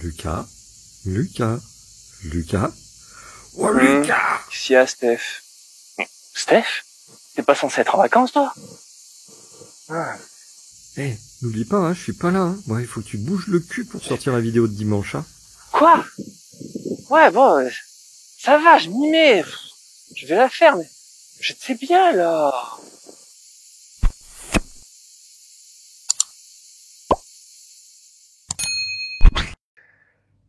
Lucas, Lucas, Lucas. Oh Lucas! Qu'est-ce qu'il y a, Steph? Steph? T'es pas censé être en vacances, toi? Eh, n'oublie pas, hein, je suis pas là. Hein. Bon, il faut que tu bouges le cul pour sortir la vidéo de dimanche. Hein. Quoi? Ouais, bon, ça va, je m'y mets. Je vais la faire, mais je sais bien, là.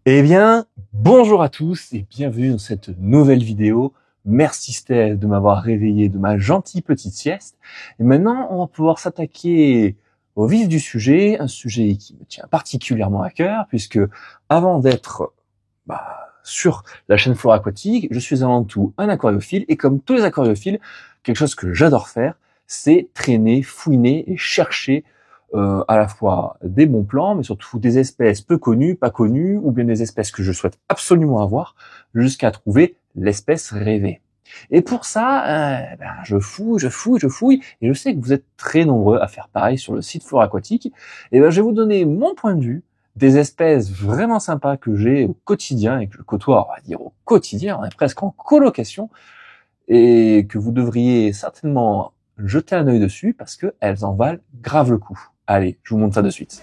Eh bien, bonjour à tous et bienvenue dans cette nouvelle vidéo. Merci Steph de m'avoir réveillé de ma gentille petite sieste. Et maintenant, on va pouvoir s'attaquer au vif du sujet, un sujet qui me tient particulièrement à cœur, puisque avant d'être sur la chaîne Flore Aquatique, je suis avant tout un aquariophile, et comme tous les aquariophiles, quelque chose que j'adore faire, c'est traîner, fouiner et chercher à la fois des bons plans, mais surtout des espèces peu connues, pas connues, ou bien des espèces que je souhaite absolument avoir, jusqu'à trouver l'espèce rêvée. Et pour ça, je fouille, et je sais que vous êtes très nombreux à faire pareil sur le site Flore Aquatique. Et je vais vous donner mon point de vue des espèces vraiment sympas que j'ai au quotidien, et que je côtoie, on va dire au quotidien, on est presque en colocation, et que vous devriez certainement jeter un œil dessus, parce qu'elles en valent grave le coup. Allez, je vous montre ça de suite.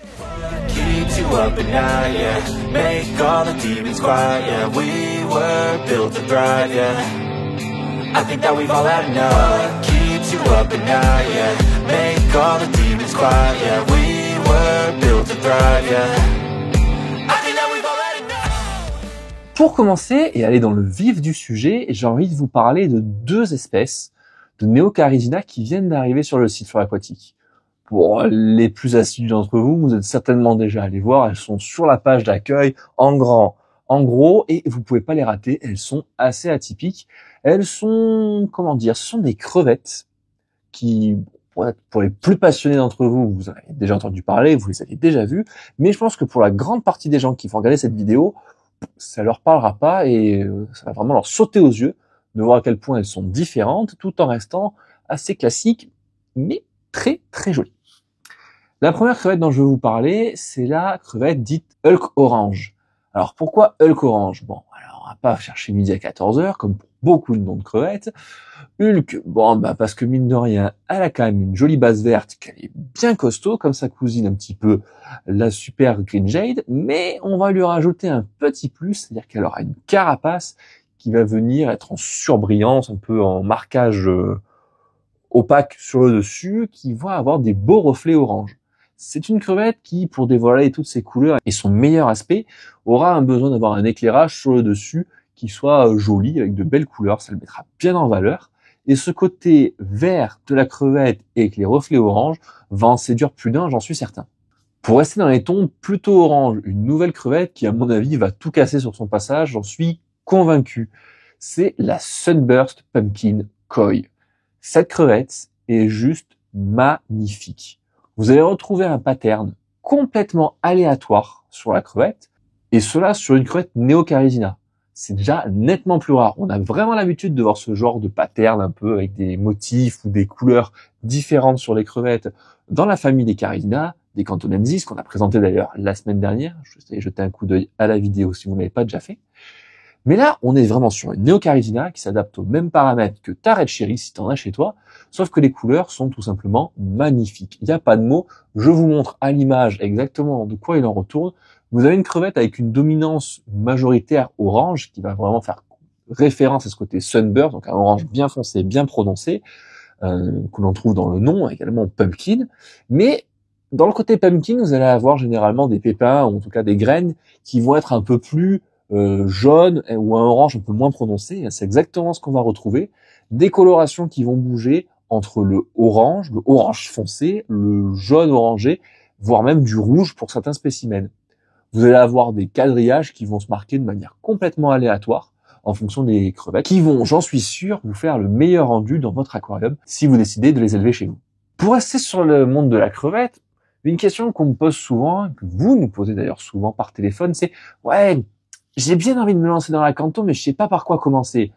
Pour commencer et aller dans le vif du sujet, j'ai envie de vous parler de deux espèces de Neocaridina qui viennent d'arriver sur le site Flore Aquatique. Pour les plus assidus d'entre vous, vous êtes certainement déjà allés voir, elles sont sur la page d'accueil, en grand, en gros, et vous pouvez pas les rater, elles sont assez atypiques. Elles sont, ce sont des crevettes qui, pour les plus passionnés d'entre vous, vous en avez déjà entendu parler, vous les avez déjà vues, mais je pense que pour la grande partie des gens qui vont regarder cette vidéo, ça leur parlera pas et ça va vraiment leur sauter aux yeux de voir à quel point elles sont différentes, tout en restant assez classiques, mais très très jolies. La première crevette dont je vais vous parler, c'est la crevette dite Hulk Orange. Alors pourquoi Hulk Orange? Bon, alors on va pas chercher midi à 14h, comme pour beaucoup de noms de crevettes. Hulk, parce que mine de rien, elle a quand même une jolie base verte, qu'elle est bien costaud, comme sa cousine un petit peu, la super Green Jade, mais on va lui rajouter un petit plus, c'est-à-dire qu'elle aura une carapace qui va venir être en surbrillance, un peu en marquage opaque sur le dessus, qui va avoir des beaux reflets orange. C'est une crevette qui, pour dévoiler toutes ses couleurs et son meilleur aspect, aura un besoin d'avoir un éclairage sur le dessus qui soit joli, avec de belles couleurs, ça le mettra bien en valeur. Et ce côté vert de la crevette et avec les reflets orange va en séduire plus d'un, j'en suis certain. Pour rester dans les tons plutôt orange, une nouvelle crevette qui, à mon avis, va tout casser sur son passage, j'en suis convaincu. C'est la Sunburst Pumpkin Koi. Cette crevette est juste magnifique. Vous allez retrouver un pattern complètement aléatoire sur la crevette, et cela sur une crevette Neocaridina. C'est déjà nettement plus rare. On a vraiment l'habitude de voir ce genre de pattern un peu avec des motifs ou des couleurs différentes sur les crevettes dans la famille des Caridina, des Cantonensis, qu'on a présenté d'ailleurs la semaine dernière. Je vous ai jeté un coup d'œil à la vidéo si vous ne l'avez pas déjà fait. Mais là, on est vraiment sur une Neocaridina qui s'adapte aux mêmes paramètres que ta Red Cherry si tu en as chez toi, sauf que les couleurs sont tout simplement magnifiques. Il n'y a pas de mots. Je vous montre à l'image exactement de quoi il en retourne. Vous avez une crevette avec une dominance majoritaire orange qui va vraiment faire référence à ce côté Sunburst, donc un orange bien foncé, bien prononcé, que l'on trouve dans le nom, également Pumpkin. Mais dans le côté Pumpkin, vous allez avoir généralement des pépins, ou en tout cas des graines, qui vont être un peu plus jaune ou un orange un peu moins prononcé. C'est exactement ce qu'on va retrouver. Des colorations qui vont bouger entre le orange foncé, le jaune orangé, voire même du rouge pour certains spécimens. Vous allez avoir des quadrillages qui vont se marquer de manière complètement aléatoire en fonction des crevettes, qui vont, j'en suis sûr, vous faire le meilleur rendu dans votre aquarium si vous décidez de les élever chez vous. Pour rester sur le monde de la crevette, une question qu'on me pose souvent, que vous nous posez d'ailleurs souvent par téléphone, c'est « Ouais, j'ai bien envie de me lancer dans la canto, mais je sais pas par quoi commencer. »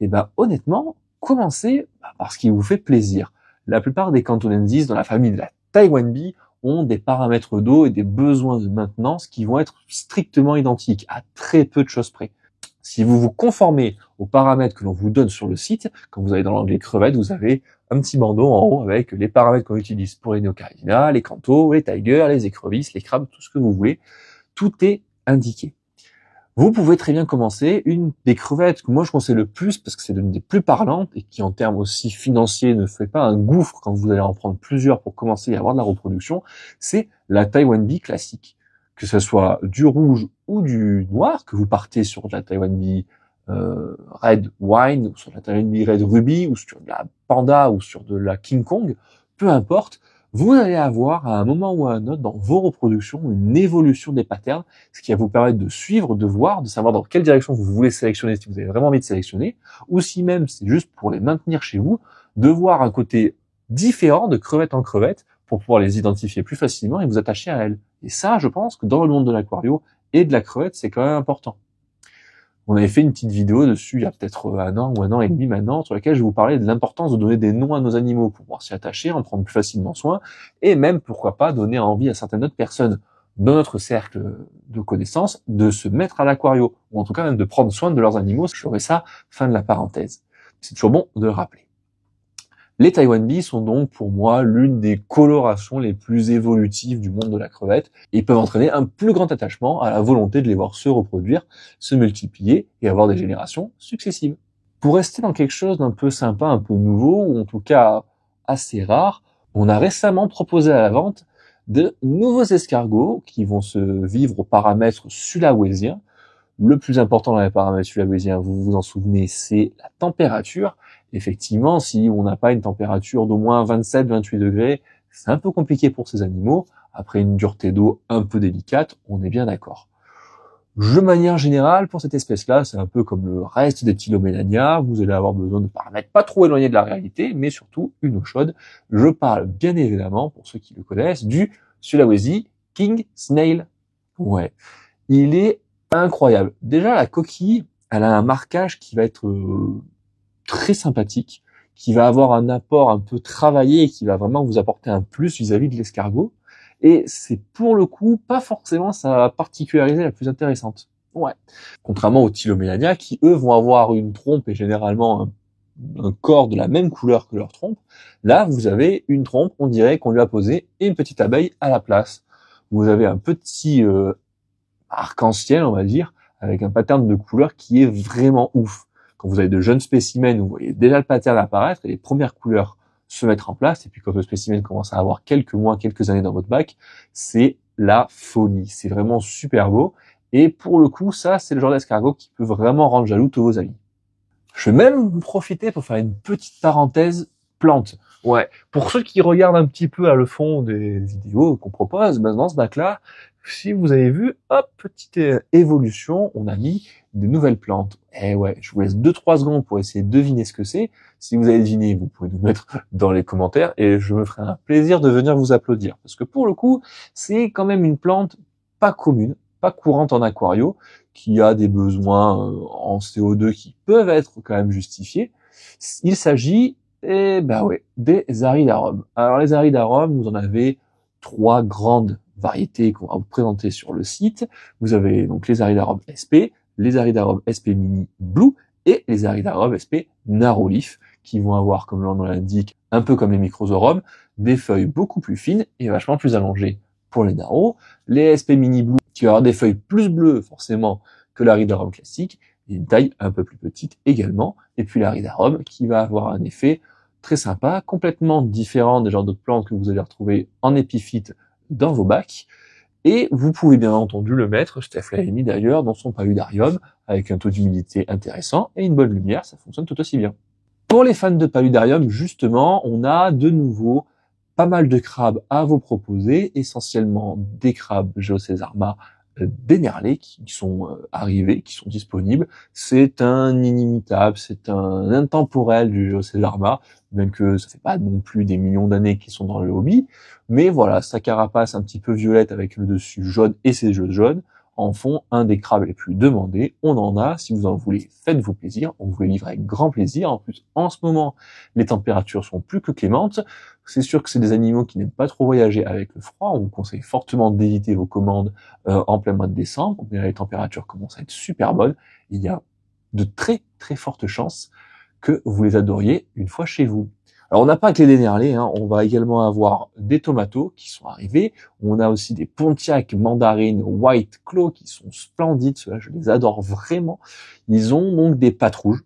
Et honnêtement, commencez par ce qui vous fait plaisir. La plupart des Cantonensis dans la famille de la Taiwan Bee ont des paramètres d'eau et des besoins de maintenance qui vont être strictement identiques, à très peu de choses près. Si vous vous conformez aux paramètres que l'on vous donne sur le site, quand vous allez dans l'onglet crevettes, vous avez un petit bandeau en haut avec les paramètres qu'on utilise pour les Neocaridina, les cantos, les tigers, les écrevisses, les crabes, tout ce que vous voulez. Tout est indiqué. Vous pouvez très bien commencer une des crevettes que moi je conseille le plus parce que c'est l'une des plus parlantes et qui en termes aussi financiers ne fait pas un gouffre quand vous allez en prendre plusieurs pour commencer à avoir de la reproduction, c'est la Taiwan Bee classique. Que ce soit du rouge ou du noir, que vous partez sur de la Taiwan Bee Red Wine, ou sur de la Taiwan Bee Red Ruby, ou sur de la Panda, ou sur de la King Kong, peu importe, vous allez avoir à un moment ou à un autre dans vos reproductions une évolution des patterns, ce qui va vous permettre de suivre, de voir, de savoir dans quelle direction vous voulez sélectionner, si vous avez vraiment envie de sélectionner, ou si même c'est juste pour les maintenir chez vous, de voir un côté différent de crevette en crevette pour pouvoir les identifier plus facilement et vous attacher à elles. Et ça, je pense que dans le monde de l'aquario et de la crevette, c'est quand même important. On avait fait une petite vidéo dessus il y a peut-être un an ou un an et demi maintenant, sur laquelle je vous parlais de l'importance de donner des noms à nos animaux pour pouvoir s'y attacher, en prendre plus facilement soin, et même, pourquoi pas, donner envie à certaines autres personnes dans notre cercle de connaissances de se mettre à l'aquario, ou en tout cas même de prendre soin de leurs animaux. Je ferai ça, fin de la parenthèse. C'est toujours bon de le rappeler. Les Taiwan Bee sont donc pour moi l'une des colorations les plus évolutives du monde de la crevette et peuvent entraîner un plus grand attachement à la volonté de les voir se reproduire, se multiplier et avoir des générations successives. Pour rester dans quelque chose d'un peu sympa, un peu nouveau, ou en tout cas assez rare, on a récemment proposé à la vente de nouveaux escargots qui vont se vivre aux paramètres sulawésiens. Le plus important dans les paramètres sulawésiens, vous vous en souvenez, c'est la température. Effectivement, si on n'a pas une température d'au moins 27-28 degrés, c'est un peu compliqué pour ces animaux. Après une dureté d'eau un peu délicate, on est bien d'accord. De manière générale, pour cette espèce-là, c'est un peu comme le reste des Tylomelania. Vous allez avoir besoin de paramètres pas trop éloignés de la réalité, mais surtout une eau chaude. Je parle bien évidemment, pour ceux qui le connaissent, du Sulawesi King Snail. Ouais, il est incroyable. Déjà, la coquille, elle a un marquage qui va être très sympathique, qui va avoir un apport un peu travaillé et qui va vraiment vous apporter un plus vis-à-vis de l'escargot. Et c'est pour le coup pas forcément sa particularité la plus intéressante. Ouais. Contrairement aux Tylomelania qui eux vont avoir une trompe et généralement un corps de la même couleur que leur trompe. Là, vous avez une trompe, on dirait qu'on lui a posé une petite abeille à la place. Vous avez un petit arc-en-ciel, on va dire, avec un pattern de couleur qui est vraiment ouf. Quand vous avez de jeunes spécimens, vous voyez déjà le pattern apparaître et les premières couleurs se mettre en place. Et puis quand le spécimen commence à avoir quelques mois, quelques années dans votre bac, c'est la folie. C'est vraiment super beau. Et pour le coup, ça, c'est le genre d'escargot qui peut vraiment rendre jaloux tous vos amis. Je vais même vous profiter pour faire une petite parenthèse plante. Ouais, pour ceux qui regardent un petit peu à le fond des vidéos qu'on propose, ben dans ce bac-là, si vous avez vu, hop, petite évolution, on a mis des nouvelles plantes. Eh ouais, je vous laisse 2-3 secondes pour essayer de deviner ce que c'est. Si vous avez deviné, vous pouvez nous mettre dans les commentaires et je me ferai un plaisir de venir vous applaudir. Parce que pour le coup, c'est quand même une plante pas commune, pas courante en aquario, qui a des besoins en CO2 qui peuvent être quand même justifiés. Il s'agit, des aridarums. Alors les aridarums, vous en avez 3 grandes variétés qu'on va vous présenter sur le site. Vous avez donc les aridarums SP, les aridarums SP Mini Blue et les aridarums SP Narrow-Leaf qui vont avoir, comme le nom l'indique, un peu comme les microsorums, des feuilles beaucoup plus fines et vachement plus allongées pour les narrows. Les SP Mini Blue qui vont avoir des feuilles plus bleues forcément que l'aridarum classique et une taille un peu plus petite également. Et puis l'aridarum qui va avoir un effet très sympa, complètement différent des genres d'autres plantes que vous allez retrouver en épiphyte dans vos bacs. Et vous pouvez bien entendu le mettre, Steph l'a mis d'ailleurs, dans son paludarium, avec un taux d'humidité intéressant et une bonne lumière, ça fonctionne tout aussi bien. Pour les fans de paludarium, justement, on a de nouveau pas mal de crabes à vous proposer, essentiellement des crabes Geocésarma dénerlés qui sont arrivés, qui sont disponibles. C'est un inimitable, c'est un intemporel du Geocésarma, même que ça fait pas non plus des millions d'années qu'ils sont dans le hobby. Mais voilà, sa carapace un petit peu violette avec le dessus jaune et ses yeux jaunes en font un des crabes les plus demandés. On en a, si vous en voulez, faites-vous plaisir, on vous les livre avec grand plaisir. En plus, en ce moment, les températures sont plus que clémentes. C'est sûr que c'est des animaux qui n'aiment pas trop voyager avec le froid. On vous conseille fortement d'éviter vos commandes en plein mois de décembre, mais là, les températures commencent à être super bonnes. Il y a de très très fortes chances que vous les adoriez une fois chez vous. Alors on n'a pas que les Dennerlé, on va également avoir des tomatos qui sont arrivés, on a aussi des Pontiac mandarines White Claw qui sont splendides, ceux-là je les adore vraiment. Ils ont donc des pattes rouges,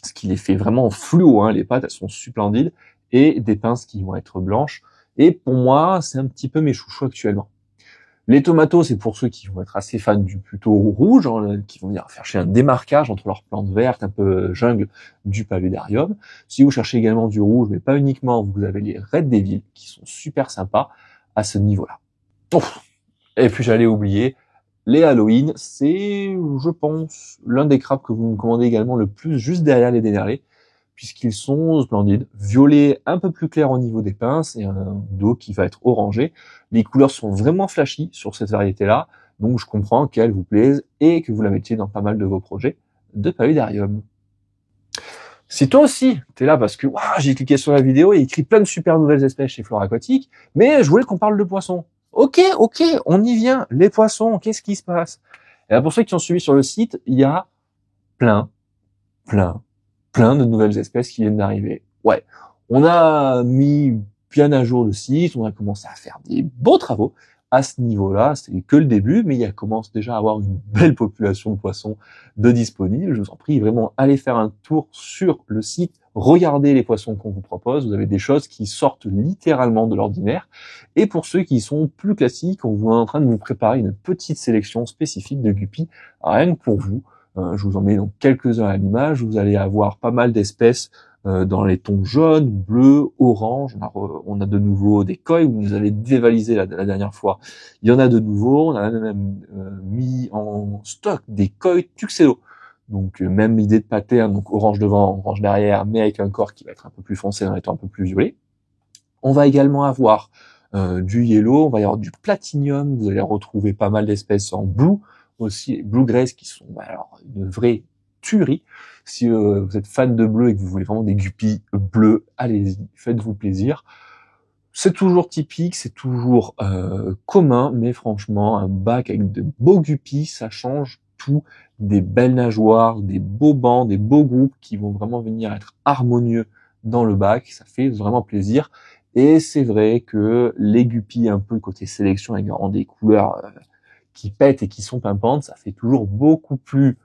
ce qui les fait vraiment fluo, les pattes elles sont splendides, et des pinces qui vont être blanches, et pour moi c'est un petit peu mes chouchous actuellement. Les tomatos, c'est pour ceux qui vont être assez fans du plutôt rouge, qui vont venir chercher un démarquage entre leurs plantes vertes, un peu jungle du paludarium. Si vous cherchez également du rouge, mais pas uniquement, vous avez les Red Devil, qui sont super sympas à ce niveau-là. Et puis j'allais oublier, les Halloween, c'est, je pense, l'un des crabes que vous me commandez également le plus, juste derrière les Dennerlé, puisqu'ils sont splendides, violet un peu plus clair au niveau des pinces et un dos qui va être orangé. Les couleurs sont vraiment flashy sur cette variété-là, donc je comprends qu'elle vous plaise et que vous la mettiez dans pas mal de vos projets de paludarium. Si toi aussi, t'es là parce que j'ai cliqué sur la vidéo et écrit plein de super nouvelles espèces chez Flore Aquatique, mais je voulais qu'on parle de poissons. Ok, on y vient. Les poissons, qu'est-ce qui se passe? Et là, pour ceux qui ont suivi sur le site, il y a plein de nouvelles espèces qui viennent d'arriver. Ouais, on a mis bien à jour le site, on a commencé à faire des beaux travaux. À ce niveau-là, c'est que le début, mais il commence déjà à avoir une belle population de poissons de disponibles. Je vous en prie, vraiment, allez faire un tour sur le site, regardez les poissons qu'on vous propose. Vous avez des choses qui sortent littéralement de l'ordinaire. Et pour ceux qui sont plus classiques, on est en train de vous préparer une petite sélection spécifique de guppies, rien que pour vous. Je vous en mets donc quelques-uns à l'image. Vous allez avoir pas mal d'espèces dans les tons jaunes, bleus, orange. On a de nouveau des koi, vous nous avez dévalisé la dernière fois. Il y en a de nouveau. On a même mis en stock des koi tuxedo. Donc même idée de pattern, donc orange devant, orange derrière, mais avec un corps qui va être un peu plus foncé dans les tons un peu plus violets. On va également avoir du yellow, on va y avoir du platinum. Vous allez retrouver pas mal d'espèces en blue, aussi bluegrass qui sont alors une vraie tuerie. Si vous êtes fan de bleu et que vous voulez vraiment des guppies bleus, allez-y, faites-vous plaisir. C'est toujours typique, c'est toujours commun, mais franchement, un bac avec de beaux guppies, ça change tout. Des belles nageoires, des beaux bancs, des beaux groupes qui vont vraiment venir être harmonieux dans le bac, ça fait vraiment plaisir. Et c'est vrai que les guppies, un peu côté sélection, avec des couleurs qui pètent et qui sont pimpantes, ça fait toujours beaucoup plus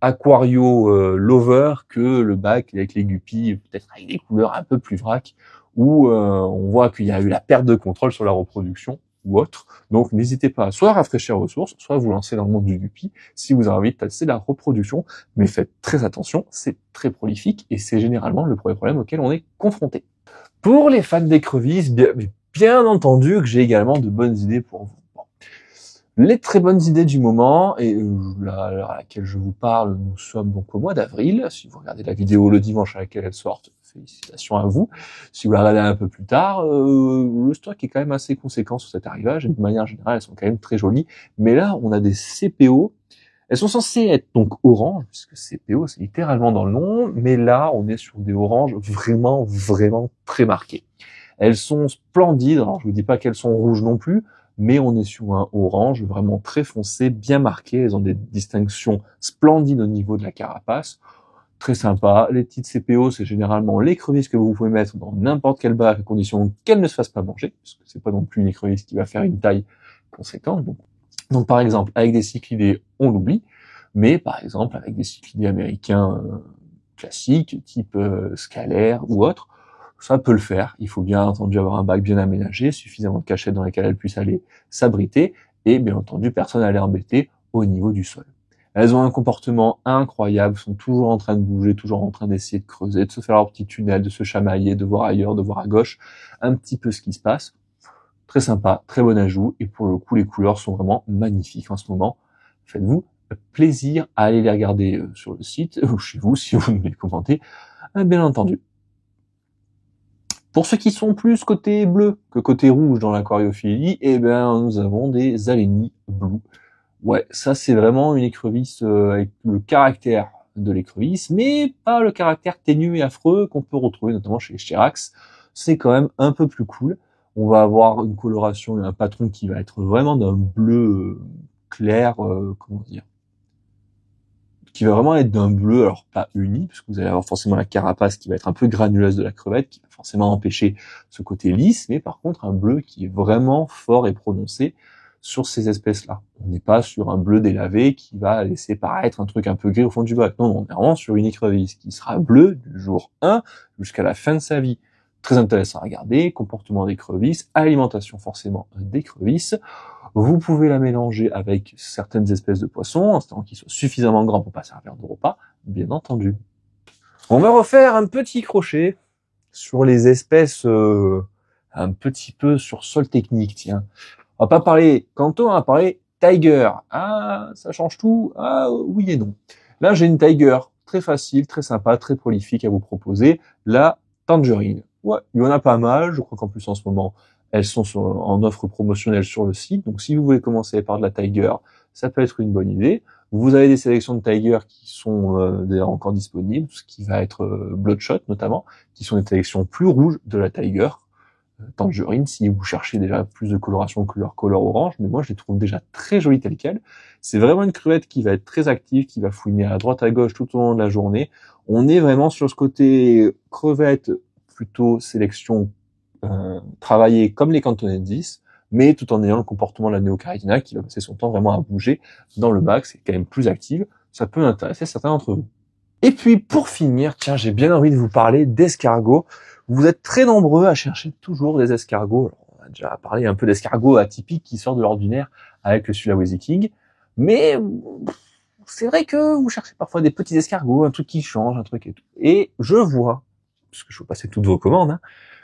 aquario lover que le bac avec les guppies, peut-être avec des couleurs un peu plus vrac, où on voit qu'il y a eu la perte de contrôle sur la reproduction ou autre. Donc n'hésitez pas à soit rafraîchir vos sources, soit vous lancer dans le monde du guppy si vous avez envie de tester la reproduction. Mais faites très attention, c'est très prolifique et c'est généralement le premier problème auquel on est confronté. Pour les fans d'écrevisses, bien entendu que j'ai également de bonnes idées pour vous. Les très bonnes idées du moment, et à l'heure à laquelle je vous parle, nous sommes donc au mois d'avril. Si vous regardez la vidéo le dimanche à laquelle elle sort, félicitations à vous. Si vous la regardez un peu plus tard, le stock est quand même assez conséquent sur cet arrivage, et de manière générale, elles sont quand même très jolies. Mais là, on a des CPO. Elles sont censées être donc orange, puisque CPO, c'est littéralement dans le nom, mais là, on est sur des oranges vraiment très marquées. Elles sont splendides, alors je vous dis pas qu'elles sont rouges non plus, mais on est sur un orange vraiment très foncé, bien marqué. Elles ont des distinctions splendides au niveau de la carapace. Très sympa. Les petites CPO, c'est généralement l'écrevisse que vous pouvez mettre dans n'importe quel bac à condition qu'elle ne se fasse pas manger, parce que c'est pas non plus une écrevisse qui va faire une taille conséquente. Donc par exemple, avec des cyclidés, on l'oublie, mais par exemple, avec des cyclidés américains classiques, type scalaire ou autre, ça peut le faire. Il faut bien entendu avoir un bac bien aménagé, suffisamment de cachettes dans lesquelles elles puissent aller s'abriter, et bien entendu, personne à les embêter au niveau du sol. Elles ont un comportement incroyable, sont toujours en train de bouger, toujours en train d'essayer de creuser, de se faire leur petit tunnel, de se chamailler, de voir ailleurs, de voir à gauche, un petit peu ce qui se passe. Très sympa, très bon ajout, et pour le coup, les couleurs sont vraiment magnifiques en ce moment. Faites-vous plaisir à aller les regarder sur le site, ou chez vous, si vous nous les commentez, bien entendu. Pour ceux qui sont plus côté bleu que côté rouge dans l'aquariophilie, eh ben, nous avons des Aleni blue. Ouais, ça c'est vraiment une écrevisse avec le caractère de l'écrevisse, mais pas le caractère ténu et affreux qu'on peut retrouver notamment chez les Chirax. C'est quand même un peu plus cool. On va avoir une coloration et un patron qui va être vraiment d'un bleu clair, comment dire, qui va vraiment être d'un bleu, alors pas uni, parce que vous allez avoir forcément la carapace qui va être un peu granuleuse de la crevette, qui va forcément empêcher ce côté lisse, mais par contre un bleu qui est vraiment fort et prononcé sur ces espèces-là. On n'est pas sur un bleu délavé qui va laisser paraître un truc un peu gris au fond du bac. Non, on est vraiment sur une écrevisse qui sera bleue du jour 1 jusqu'à la fin de sa vie. Très intéressant à regarder, comportement d'écrevisse, alimentation forcément d'écrevisse. Vous pouvez la mélanger avec certaines espèces de poissons, en espérant qu'ils soient suffisamment grands pour pas servir de repas, bien entendu. On va refaire un petit crochet sur les espèces un petit peu sur sol technique, tiens. On va pas parler Canto, on va parler Tiger. Ah, ça change tout. Ah, oui et non. Là, j'ai une Tiger très facile, très sympa, très prolifique à vous proposer. La Tangerine. Ouais, il y en a pas mal. Je crois qu'en plus, en ce moment, elles sont en offre promotionnelle sur le site. Donc, si vous voulez commencer par de la Tiger, ça peut être une bonne idée. Vous avez des sélections de Tiger qui sont d'ailleurs encore disponibles, ce qui va être Bloodshot notamment, qui sont des sélections plus rouges de la Tiger. Tangerine, si vous cherchez déjà plus de coloration que leur couleur orange, mais moi je les trouve déjà très jolies telles quelles. C'est vraiment une crevette qui va être très active, qui va fouiner à droite à gauche tout au long de la journée. On est vraiment sur ce côté crevette, plutôt sélection travaillée comme les Cantonensis, mais tout en ayant le comportement de la Neocaridina qui va passer son temps vraiment à bouger dans le bac, c'est quand même plus active. Ça peut intéresser certains d'entre vous. Et puis pour finir, tiens, j'ai bien envie de vous parler d'escargots. Vous êtes très nombreux à chercher toujours des escargots. Alors, on a déjà parlé un peu d'escargots atypiques qui sortent de l'ordinaire avec le Sulawesi King, mais c'est vrai que vous cherchez parfois des petits escargots, un truc qui change, un truc et tout. Et je vois, parce que je vous passer toutes vos commandes, hein,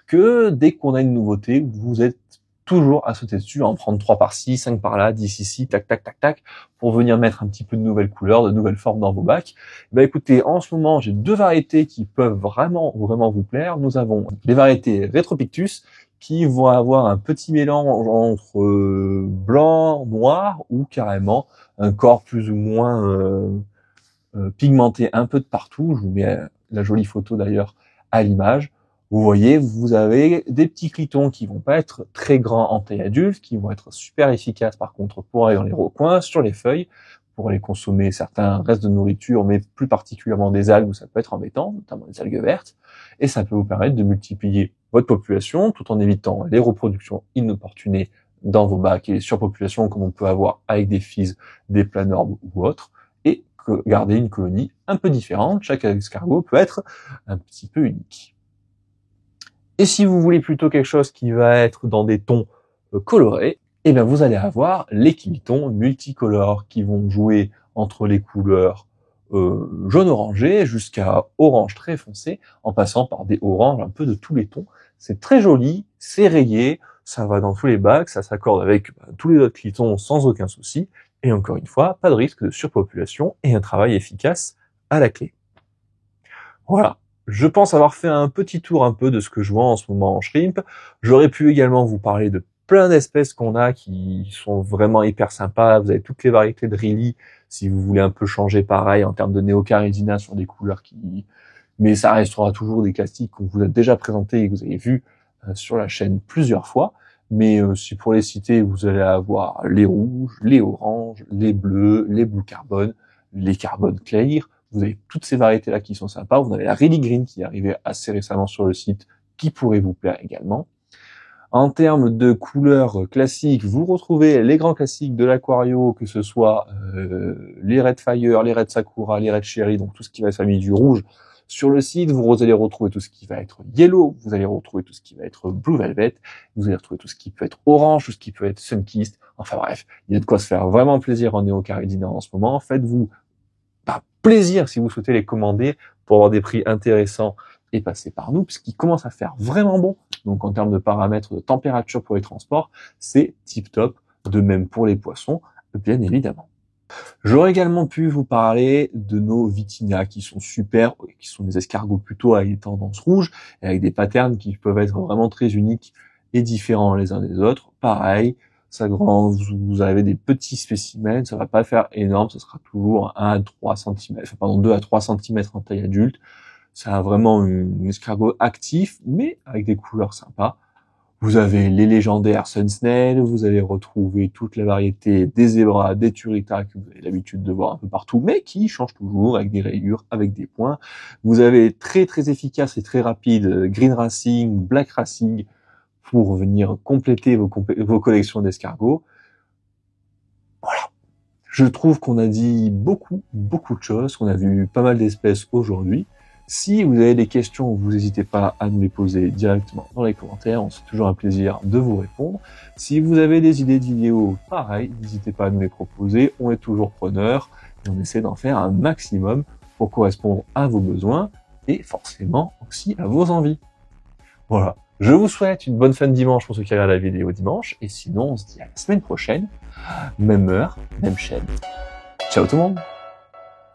que dès qu'on a une nouveauté, vous êtes toujours à sauter dessus, à en prendre 3 par-ci, 5 par-là, 10 ici, tac, tac, tac, tac, pour venir mettre un petit peu de nouvelles couleurs, de nouvelles formes dans vos bacs. Ben écoutez, en ce moment, j'ai 2 variétés qui peuvent vraiment vous plaire. Nous avons les variétés Retropictus, qui vont avoir un petit mélange entre blanc, noir, ou carrément un corps plus ou moins pigmenté un peu de partout. Je vous mets la jolie photo d'ailleurs à l'image. Vous voyez, vous avez des petits clitons qui vont pas être très grands en taille adulte, qui vont être super efficaces par contre pour aller dans les recoins, sur les feuilles, pour aller consommer certains restes de nourriture, mais plus particulièrement des algues où ça peut être embêtant, notamment les algues vertes, et ça peut vous permettre de multiplier votre population tout en évitant les reproductions inopportunées dans vos bacs et les surpopulations comme on peut avoir avec des physes, des planorbes ou autres, et garder une colonie un peu différente. Chaque escargot peut être un petit peu unique. Et si vous voulez plutôt quelque chose qui va être dans des tons colorés, eh bien vous allez avoir les kilitons multicolores qui vont jouer entre les couleurs jaune orangé jusqu'à orange très foncé, en passant par des oranges un peu de tous les tons. C'est très joli, c'est rayé, ça va dans tous les bacs, ça s'accorde avec tous les autres kilitons sans aucun souci. Et encore une fois, pas de risque de surpopulation et un travail efficace à la clé. Voilà. Je pense avoir fait un petit tour un peu de ce que je vois en ce moment en shrimp. J'aurais pu également vous parler de plein d'espèces qu'on a qui sont vraiment hyper sympas. Vous avez toutes les variétés de Riley si vous voulez un peu changer pareil en termes de Neocaridina sur des couleurs qui... Mais ça restera toujours des classiques qu'on vous a déjà présentés et que vous avez vus sur la chaîne plusieurs fois. Mais si pour les citer, vous allez avoir les rouges, les oranges, les bleus, les blue carbone, les carbone clear. Vous avez toutes ces variétés-là qui sont sympas. Vous avez la Riley Green qui est arrivée assez récemment sur le site, qui pourrait vous plaire également. En termes de couleurs classiques, vous retrouvez les grands classiques de l'Aquario, que ce soit les Red Fire, les Red Sakura, les Red Cherry, donc tout ce qui va être famille du rouge. Sur le site, vous allez retrouver tout ce qui va être yellow, vous allez retrouver tout ce qui va être blue velvet, vous allez retrouver tout ce qui peut être orange, tout ce qui peut être sunkissed. Enfin bref, il y a de quoi se faire vraiment plaisir en Neocaridina en ce moment. Faites-vous plaisir si vous souhaitez les commander pour avoir des prix intéressants et passer par nous, puisqu'ils commencent à faire vraiment bon. Donc en termes de paramètres de température pour les transports, c'est tip top, de même pour les poissons, bien évidemment. J'aurais également pu vous parler de nos Vitina qui sont super, qui sont des escargots plutôt avec des tendances rouges et avec des patterns qui peuvent être vraiment très uniques et différents les uns des autres. Pareil, ça grand, vous avez des petits spécimens, ça va pas faire énorme, ça sera toujours 1 à 3 cm, enfin pardon, 2 à 3 cm en taille adulte. C'est vraiment un escargot actif, mais avec des couleurs sympas. Vous avez les légendaires sun snail, vous allez retrouver toute la variété des zébras, des turritas que vous avez l'habitude de voir un peu partout, mais qui changent toujours avec des rayures, avec des points. Vous avez très très efficace et très rapide green racing, black racing pour venir compléter vos collections d'escargots. Voilà. Je trouve qu'on a dit beaucoup de choses, qu'on a vu pas mal d'espèces aujourd'hui. Si vous avez des questions, vous n'hésitez pas à nous les poser directement dans les commentaires. On se fait toujours un plaisir de vous répondre. Si vous avez des idées de vidéos, pareil, n'hésitez pas à nous les proposer. On est toujours preneurs et on essaie d'en faire un maximum pour correspondre à vos besoins et forcément aussi à vos envies. Voilà. Je vous souhaite une bonne fin de dimanche pour ceux qui regardent la vidéo dimanche. Et sinon, on se dit à la semaine prochaine. Même heure, même chaîne. Ciao tout le monde!